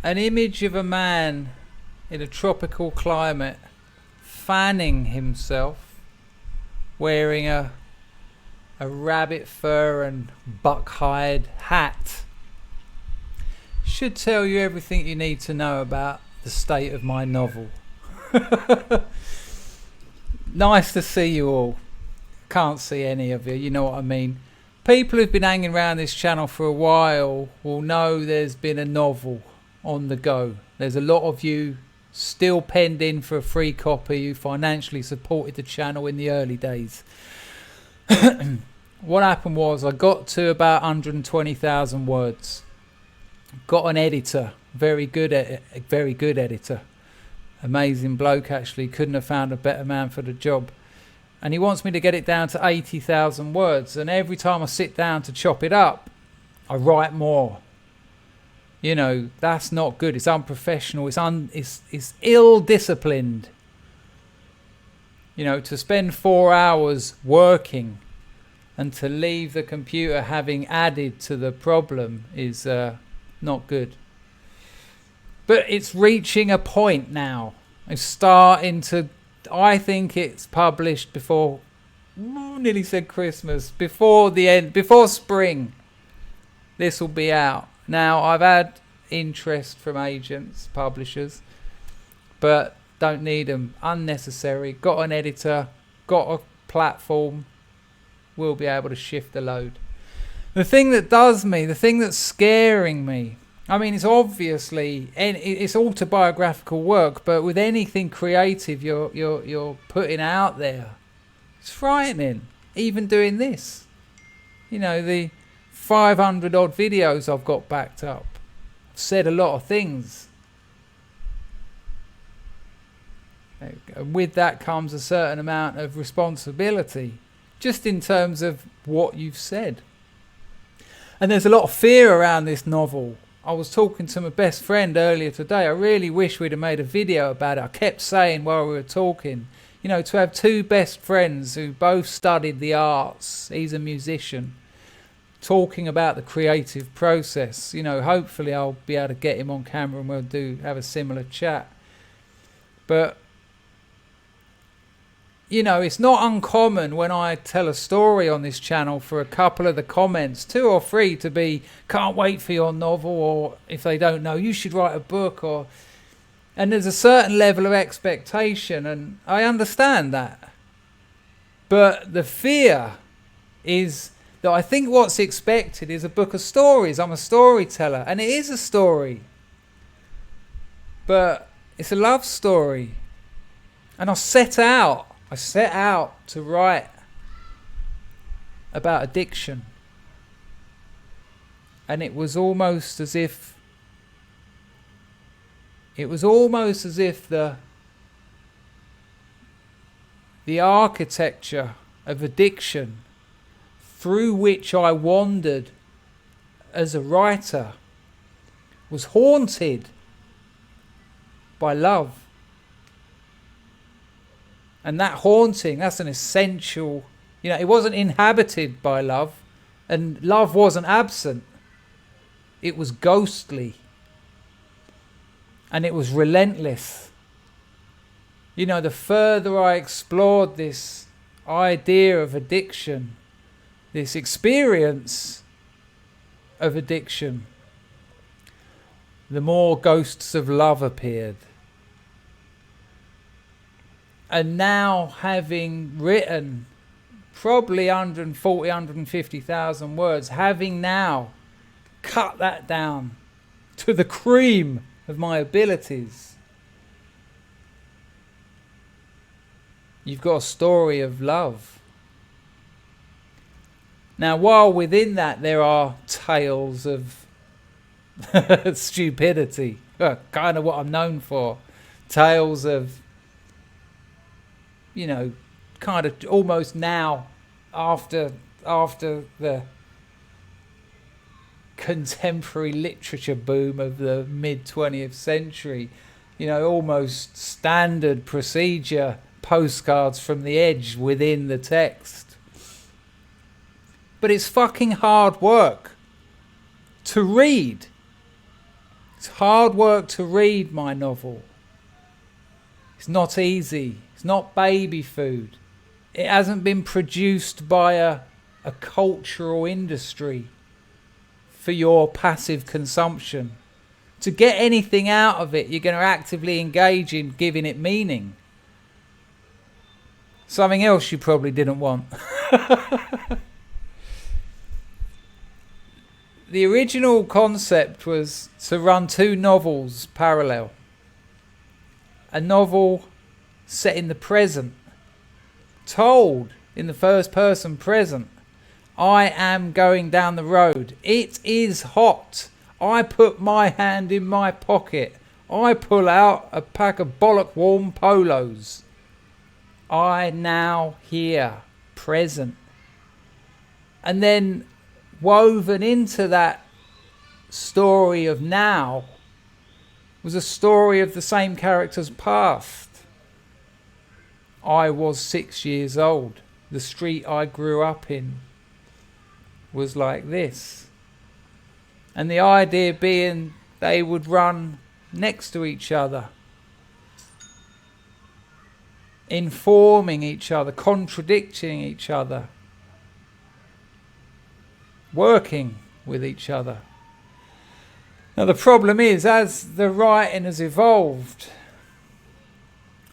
An image of a man in a tropical climate fanning himself, wearing a rabbit fur and buck hide hat, should tell you everything you need to know about the state of my novel. Nice to see you all. Can't see any of you, you know what I mean. People who've been hanging around this channel for a while will know there's been a novel on the go. There's a lot of you still penned in for a free copy who financially supported the channel in the early days. What happened was I got to about 120,000 words. Got an editor, very good editor. Amazing bloke, actually. Couldn't have found a better man for the job. And he wants me to get it down to 80,000 words. And every time I sit down to chop it up, I write more. You know, that's not good. It's unprofessional. It's ill-disciplined. You know, to spend 4 hours working and to leave the computer having added to the problem is not good. But it's reaching a point now. It's starting to... I think it's published before... nearly said Christmas. Before the end... Before spring. This will be out. Now, I've had interest from agents, publishers. But don't need them. Unnecessary. Got an editor. Got a platform. We'll be able to shift the load. The thing that does me... The thing that's scaring me... I mean, it's obviously it's autobiographical work, but with anything creative you're putting out there, it's frightening. Even doing this, you know, the 500 odd videos I've got backed up. I've said a lot of things, and with that comes a certain amount of responsibility, just in terms of what you've said. And there's a lot of fear around this novel. I was talking to my best friend earlier today. I really wish we'd have made a video about it. I kept saying while we were talking, you know, to have two best friends who both studied the arts, he's a musician, talking about the creative process. You know, hopefully I'll be able to get him on camera and we'll have a similar chat. But, you know, it's not uncommon when I tell a story on this channel for a couple of the comments, 2 or 3, to be, can't wait for your novel, or if they don't know, you should write a book, or... And there's a certain level of expectation, and I understand that. But the fear is that I think what's expected is a book of stories. I'm a storyteller, and it is a story. But it's a love story. And I set out to write about addiction. And it was almost as if the architecture of addiction through which I wandered as a writer was haunted by love. And that haunting, that's an essential, you know, it wasn't inhabited by love, and love wasn't absent. It was ghostly. And it was relentless. You know, the further I explored this idea of addiction, this experience of addiction, the more ghosts of love appeared. And now, having written probably 140, 150,000 words, having now cut that down to the cream of my abilities, you've got a story of love. Now, while within that there are tales of stupidity, kind of what I'm known for, tales of, you know, kind of almost now after the contemporary literature boom of the mid-20th century, you know, almost standard procedure postcards from the edge within the text. But it's fucking hard work. to read. It's hard work to read my novel. It's not easy. It's not baby food. It hasn't been produced by a cultural industry for your passive consumption. To get anything out of it, you're going to actively engage in giving it meaning. Something else you probably didn't want. The original concept was to run 2 novels parallel. A novel set in the present, told in the first person present. I am going down the road. It is hot. I put my hand in my pocket. I pull out a pack of bollock warm polos. I now here, present. And then woven into that story of now was a story of the same character's past. I was 6 years old. The street I grew up in was like this. And the idea being they would run next to each other, informing each other, contradicting each other, working with each other. Now the problem is, as the writing has evolved,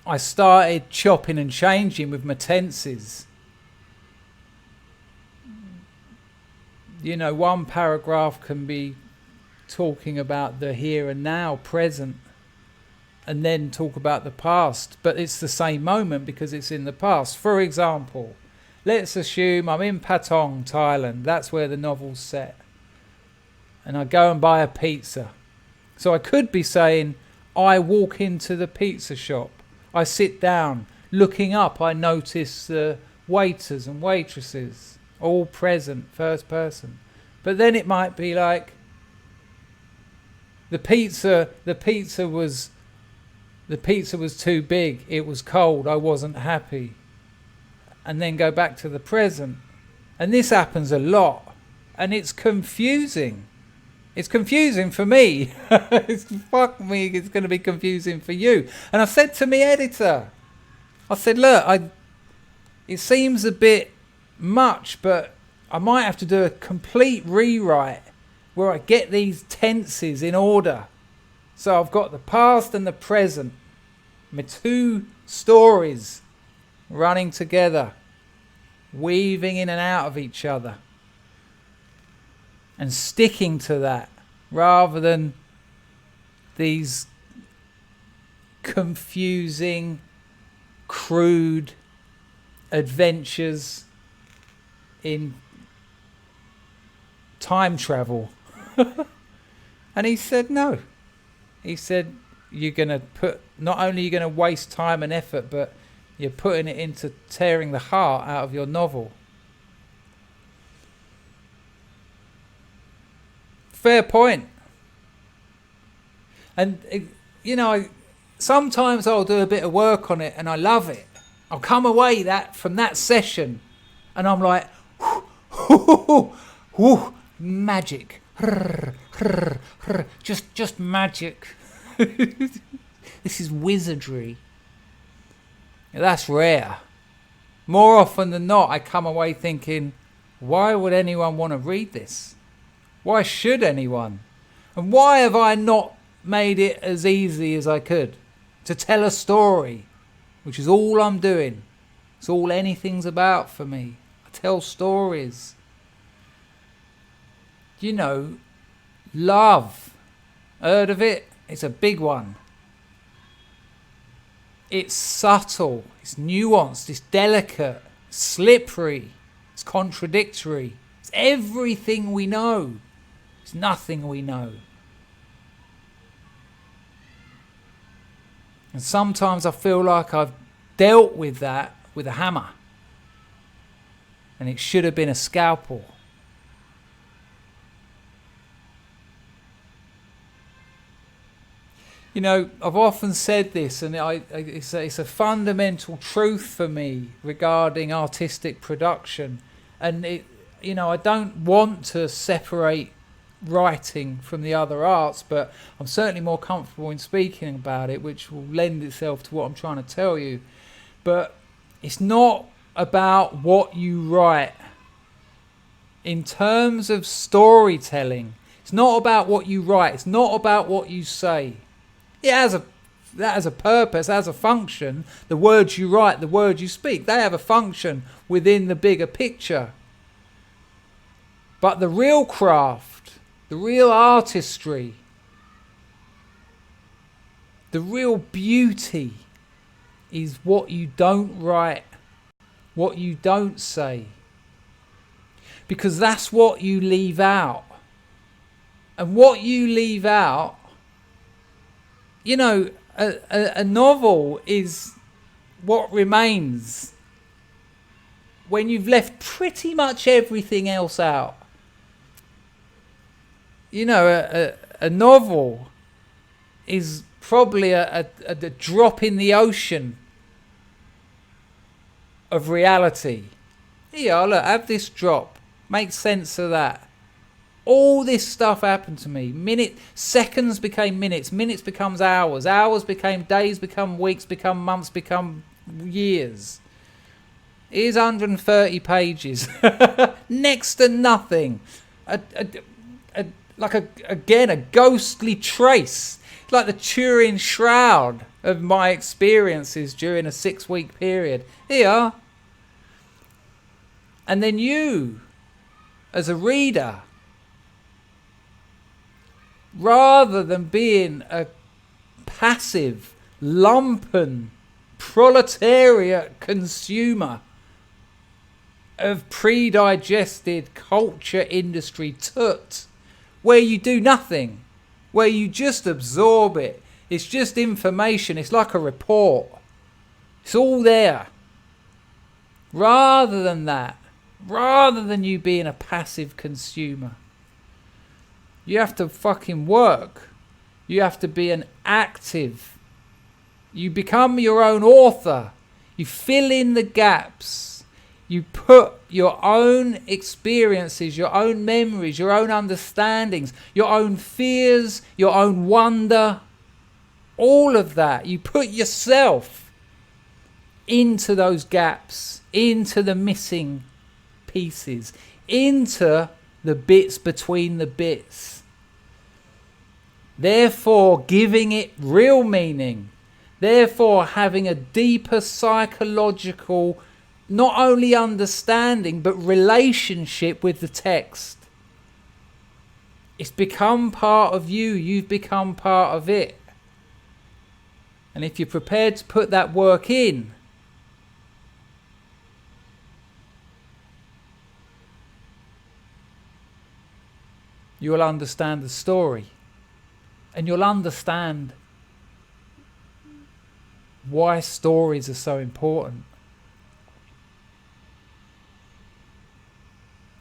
I started chopping and changing with my tenses. You know, one paragraph can be talking about the here and now, present, and then talk about the past, but it's the same moment because it's in the past. For example, let's assume I'm in Patong, Thailand. That's where the novel's set. And I go and buy a pizza. So I could be saying, I walk into the pizza shop. I sit down. Looking up, I notice the waiters and waitresses, all present, first person. But then it might be like, the pizza was too big. It was cold. I wasn't happy. And then go back to the present. And this happens a lot. And it's confusing. It's confusing for me. Fuck me, it's going to be confusing for you. And I said to my editor, I said, look, it seems a bit much, but I might have to do a complete rewrite where I get these tenses in order. So I've got the past and the present. My 2 stories running together, weaving in and out of each other, and sticking to that rather than these confusing, crude adventures in time travel. And he said no. He said, you're going to not only are you going to waste time and effort, but you're putting it into tearing the heart out of your novel. Fair point. And, sometimes I'll do a bit of work on it and I love it. I'll come away from that session and I'm like, magic. Just magic. This is wizardry. That's rare. More often than not, I come away thinking, why would anyone want to read this? Why should anyone? And why have I not made it as easy as I could to tell a story, which is all I'm doing. It's all anything's about for me. I tell stories. Love. Heard of it? It's a big one. It's subtle, it's nuanced, it's delicate, it's slippery, it's contradictory. It's everything we know. It's nothing we know. And sometimes I feel like I've dealt with that with a hammer. And it should have been a scalpel. I've often said this, and it's a fundamental truth for me regarding artistic production. And I don't want to separate writing from the other arts, but I'm certainly more comfortable in speaking about it, which will lend itself to what I'm trying to tell you. But it's not about what you write. In terms of storytelling, it's not about what you write. It's not about what you say. That has a purpose, has a function. The words you write, the words you speak, they have a function within the bigger picture. But the real craft, the real artistry, the real beauty is what you don't write, what you don't say. Because that's what you leave out. And what you leave out, you know, a novel is what remains when you've left pretty much everything else out. You know, a novel is probably a drop in the ocean of reality. Here, look, have this drop. Make sense of that. All this stuff happened to me. Seconds became minutes. Minutes becomes hours. Hours became days, become weeks, become months, become years. Here's 130 pages. Next to nothing. Again, a ghostly trace. It's like the Turin shroud of my experiences during a 6-week period. Here. And then you, as a reader, rather than being a passive, lumpen, proletariat consumer of pre-digested culture industry toot, where you do nothing, where you just absorb it. It's just information. It's like a report. It's all there. Rather than that, rather than you being a passive consumer, you have to fucking work. You have to be an active. You become your own author. You fill in the gaps. You put your own experiences, your own memories, your own understandings, your own fears, your own wonder, all of that. You put yourself into those gaps, into the missing pieces, into the bits between the bits. Therefore, giving it real meaning. Therefore, having a deeper psychological, not only understanding, but relationship with the text. It's become part of you. You've become part of it. And if you're prepared to put that work in, you'll understand the story. And you'll understand why stories are so important.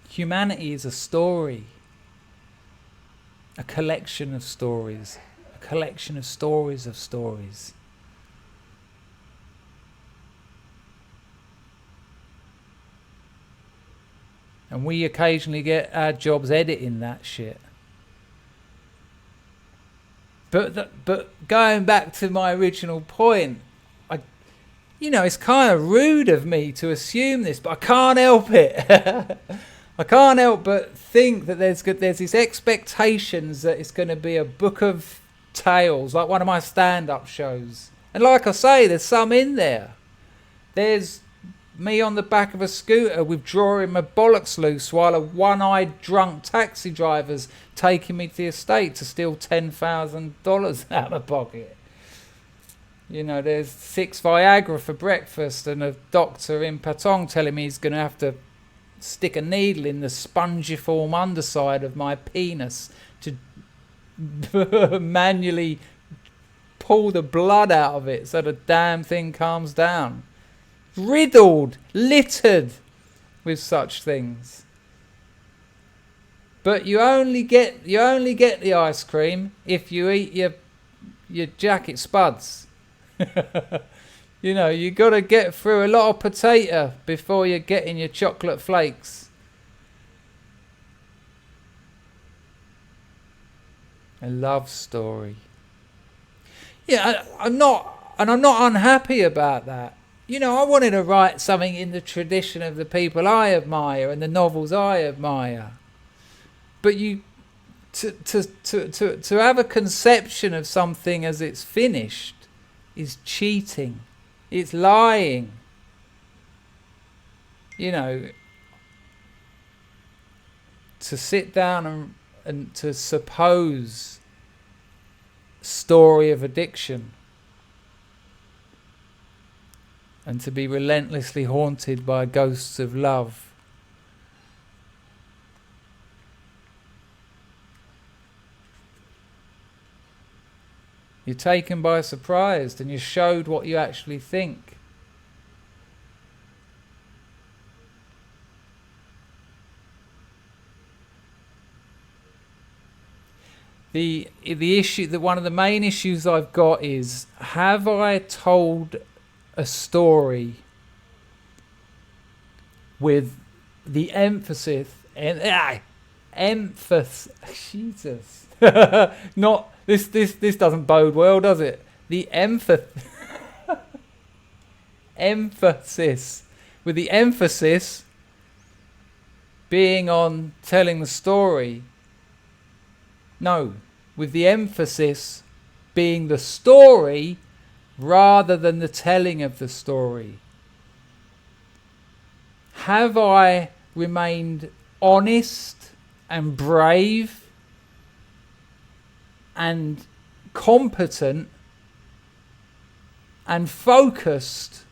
Humanity is a story. A collection of stories. A collection of stories of stories. And we occasionally get our jobs editing that shit. But going back to my original point, it's kind of rude of me to assume this, but I can't help it. I can't help but think that there's these expectations that it's going to be a book of tales, like one of my stand-up shows. And like I say, there's some in there. There's me on the back of a scooter withdrawing my bollocks loose while a one-eyed drunk taxi driver's taking me to the estate to steal $10,000 out of my pocket. There's 6 Viagra for breakfast and a doctor in Patong telling me he's going to have to stick a needle in the spongiform underside of my penis to manually pull the blood out of it so the damn thing calms down. Riddled, littered with such things. But you only get the ice cream if you eat your jacket spuds. You got to get through a lot of potato before you're getting your chocolate flakes. A love story. Yeah, I'm not unhappy about that. You know, I wanted to write something in the tradition of the people I admire and the novels I admire. But to have a conception of something as it's finished is cheating. It's lying. You know, to sit down and to suppose story of addiction and to be relentlessly haunted by ghosts of love. You're taken by surprise and you're showed what you actually think. The issue, that one of the main issues I've got is, have I told a story with the emphasis Jesus not this doesn't bode well, does it? The emphasis, with the emphasis being on telling the story. No, with the emphasis being the story rather than the telling of the story. Have I remained honest and brave and competent and focused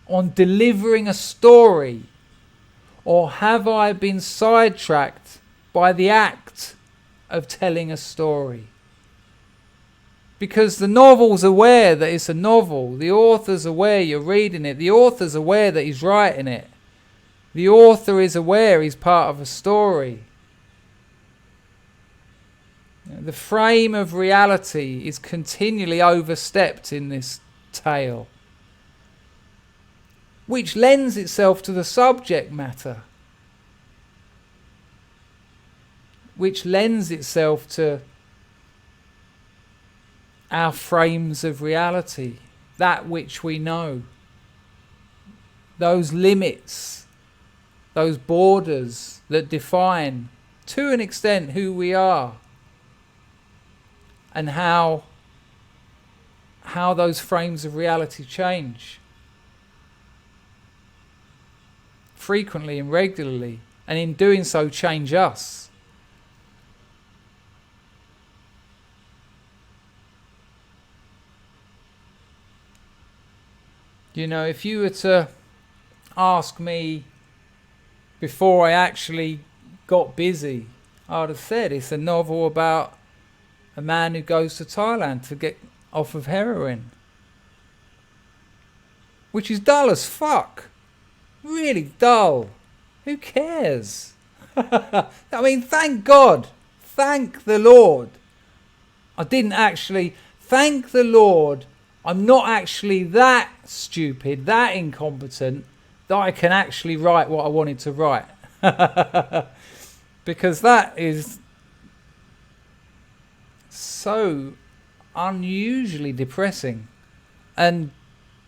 on delivering a story, or have I been sidetracked by the act of telling a story? Because the novel's aware that it's a novel. The author's aware you're reading it. The author's aware that he's writing it. The author is aware he's part of a story. The frame of reality is continually overstepped in this tale, which lends itself to the subject matter, which lends itself to our frames of reality, that which we know, those limits, those borders that define, to an extent, who we are, and how those frames of reality change frequently and regularly, and in doing so change us. You know, if you were to ask me before I actually got busy, I'd have said it's a novel about a man who goes to Thailand to get off of heroin. Which is dull as fuck. Really dull. Who cares? I mean, thank God. Thank the Lord. Thank the Lord, I'm not actually that stupid, that incompetent, that I can actually write what I wanted to write. Because that is so unusually depressing and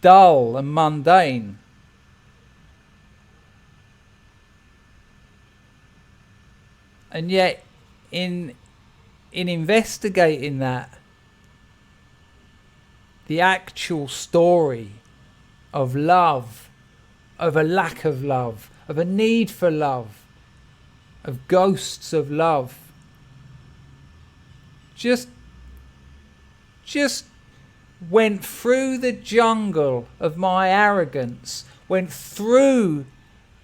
dull and mundane. And yet, in investigating that, the actual story of love, of a lack of love, of a need for love, of ghosts of love, just went through the jungle of my arrogance, went through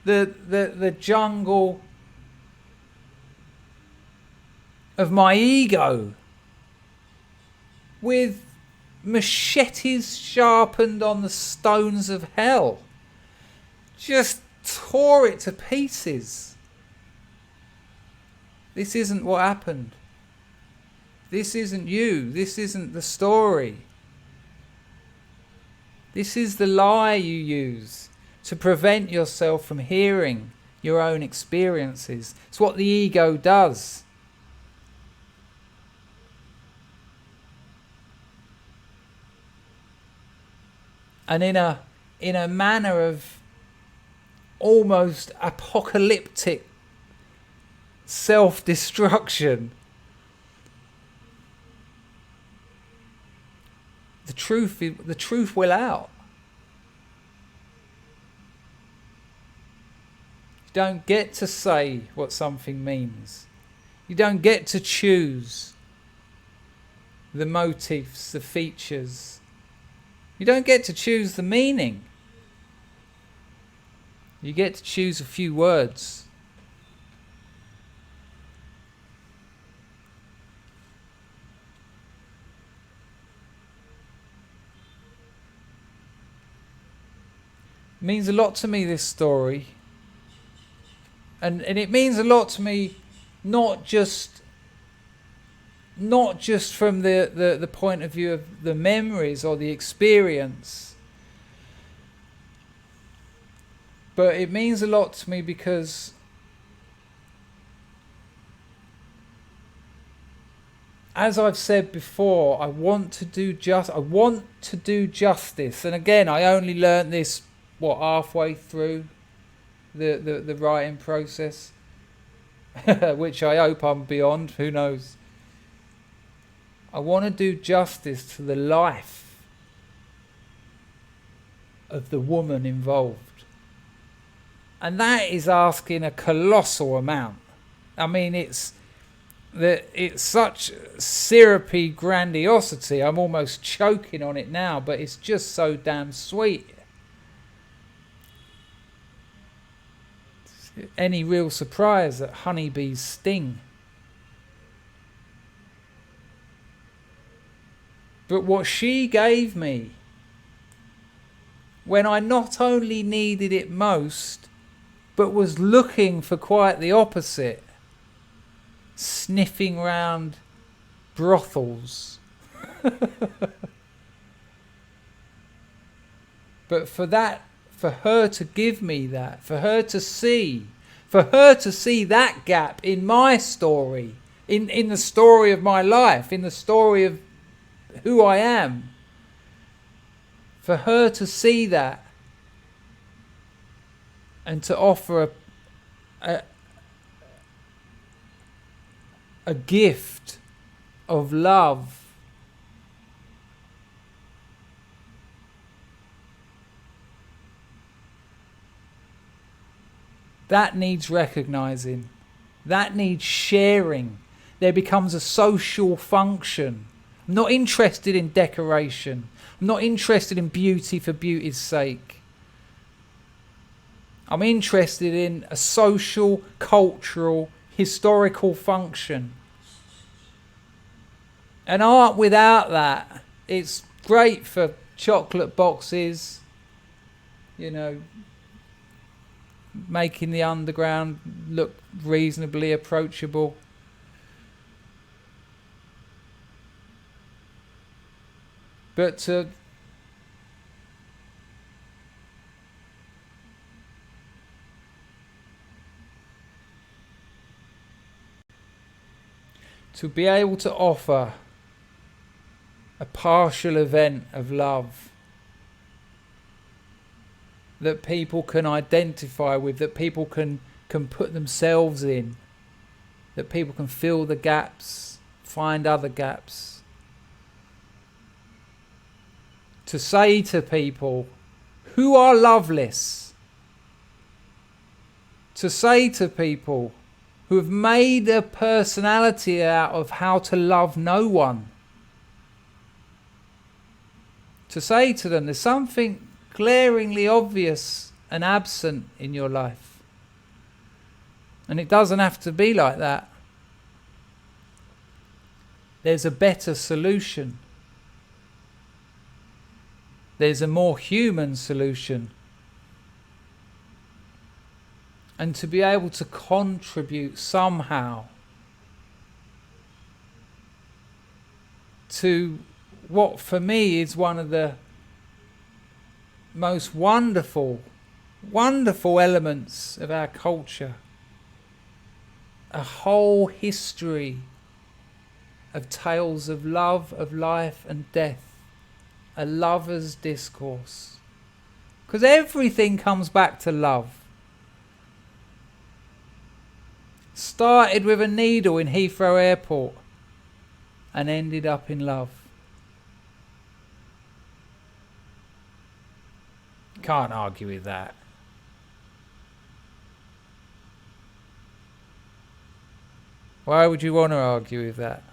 the jungle of my ego, with machetes sharpened on the stones of hell, just tore it to pieces. This isn't what happened. This isn't you. This isn't the story. This is the lie you use to prevent yourself from hearing your own experiences. It's what the ego does. and in a manner of almost apocalyptic self-destruction. The truth will out. You don't get to say what something means. You don't get to choose the motifs, the features. You don't get to choose the meaning. You get to choose a few words. It means a lot to me, this story. And it means a lot to me, not just from the point of view of the memories or the experience, but it means a lot to me because as I've said before, I want to do justice. And again, I only learnt this halfway through the writing process, which I hope I'm beyond, who knows. I want to do justice to the life of the woman involved. And that is asking a colossal amount. I mean, it's such syrupy grandiosity. I'm almost choking on it now, but it's just so damn sweet. Any real surprise that honeybees sting? But what she gave me when I not only needed it most, but was looking for quite the opposite, sniffing round brothels. But for her to give me that, for her to see that gap in my story, in the story of my life, in the story of who I am, for her to see that and to offer a gift of love, that needs recognizing, that needs sharing. There becomes a social function. I'm not interested in decoration. I'm not interested in beauty for beauty's sake. I'm interested in a social, cultural, historical function. And art without that, it's great for chocolate boxes, you know, making the underground look reasonably approachable. But to be able to offer a partial event of love that people can identify with, that people can put themselves in, that people can fill the gaps, find other gaps. To say to people who are loveless, to say to people who have made a personality out of how to love no one, to say to them there's something glaringly obvious and absent in your life. And it doesn't have to be like that. There's a better solution. There's a more human solution. And to be able to contribute somehow to what for me is one of the most wonderful elements of our culture. A whole history of tales of love, of life and death. A lover's discourse. Because everything comes back to love. Started with a needle in Heathrow Airport and ended up in love. Can't argue with that. Why would you want to argue with that?